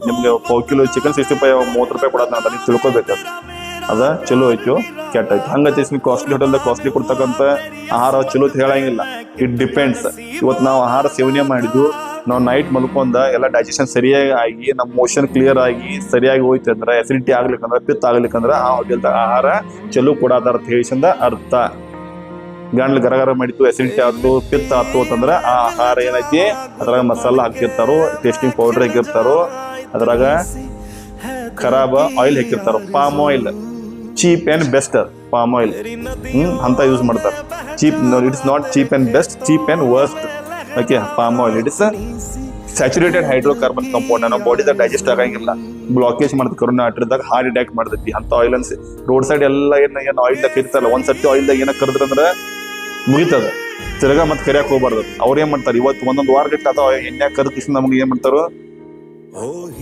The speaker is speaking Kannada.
ನಿಮ್ಗೆ ಪಾವ್ ಕಿಲೋ ಚಿಕನ್ 65 30 ರೂಪಾಯಿ ಕೊಡೋದು ಅಂತ ನೀವು ತಿಳ್ಕೊಬೇಕು ಅದ ಚಲೋ ಐತೋ ಕೆಟ್ಟ ಐತಿ. ಹಂಗತಿ ನೀವು ಕಾಸ್ಟ್ಲಿ ಹೋಟೆಲ್ದಾಗ ಕಾಸ್ಟ್ಲಿ ಕೊಡ್ತಕ್ಕಂಥ ಆಹಾರ ಚಲೋ ಅಂತ ಹೇಳಂಗಿಲ್ಲ. It depends. ಇವತ್ತು ನಾವು ಆಹಾರ ಸೇವನೆ ಮಾಡಿದ್ದು ನಾವು ನೈಟ್ ಮಲ್ಕೊಂಡ ಎಲ್ಲ ಡೈಜೆಷನ್ ಸರಿಯಾಗಿ ಆಗಿ ನಮ್ಮ ಮೋಷನ್ ಕ್ಲಿಯರ್ ಆಗಿ ಸರಿಯಾಗಿ ಹೋಯ್ತು ಅಂದ್ರೆ ಎಸಿಡಿಟಿ ಆಗ್ಲಿಕ್ಕಂದ್ರೆ ಪಿತ್ತ ಆಗ್ಲಿಕ್ಕಂದ್ರೆ ಆ ಹೋಟೆಲ್ದಾಗ ಆಹಾರ ಚಲೋ ಕೊಡೋದಾರ ಅಂತ ಹೇಳಿಸಿಂದ ಅರ್ಥ. ಗಂಡ್ಲು ಗರಗರ ಮಾಡಿತ್ತು ಎಸಿಡಿಟಿ ಆಯ್ತು ಪಿತ್ತ ಆಯ್ತು ಅಂತಂದ್ರೆ ಆ ಆಹಾರ ಏನೈತಿ ಅದ್ರಾಗ ಮಸಾಲ ಹಾಕಿರ್ತಾರೋ ಟೇಸ್ಟಿಂಗ್ ಪೌಡರ್ ಹಾಕಿರ್ತಾರೋ ಅದ್ರಾಗ ಖರಾಬ್ ಆಯಿಲ್ ಹಾಕಿರ್ತಾರೋ. Palm oil cheap and best palm oil ಅಂತ ಯೂಸ್ ಮಾಡ್ತಾರೆ. Cheap it's not cheap and best, cheap and worst. Okay, palm oil it is saturated hydrocarbon compound. ನಮ್ಮ ಬಾಡಿದಾಗ ಡೈಜೆಸ್ಟ್ ಆಗಂಗಿಲ್ಲ, ಬ್ಲಾಕೇಜ್ ಮಾಡ್ತದೆ, ಕರೋನಾ ಆರ್ಟರಿದಾಗ ಹಾರ್ಟ್ ಅಟ್ಯಾಕ್ ಮಾಡ್ತೈತಿ. ಅಂತ ಆಯಿಲ್ ಅನ್ಸಿ ರೋಡ್ ಸೈಡ್ ಎಲ್ಲ ಏನು ಆಯಿಲ್ದಾಗ ಕರಿತಾರಲ್ಲ, ಒಂದ್ಸರ್ತಿ ಆಯಿಲ್ದಾಗ ಏನ ಕರೆದ್ರಂದ್ರೆ ಮುಗಿತದ, ತಿರ್ಗಾ ಮತ್ತೆ ಕರಿಯಾಕ ಹೋಗ್ಬಾರ್ದು. ಅವ್ರು ಏನ್ ಮಾಡ್ತಾರೆ ಇವತ್ತು ಒಂದೊಂದು ವಾರ ಗಟ್ಟ ಅಥವಾ ಎಣ್ಣೆ ಕರೆದ ನಮ್ಗೆ ಏನ್ ಮಾಡ್ತಾರೋ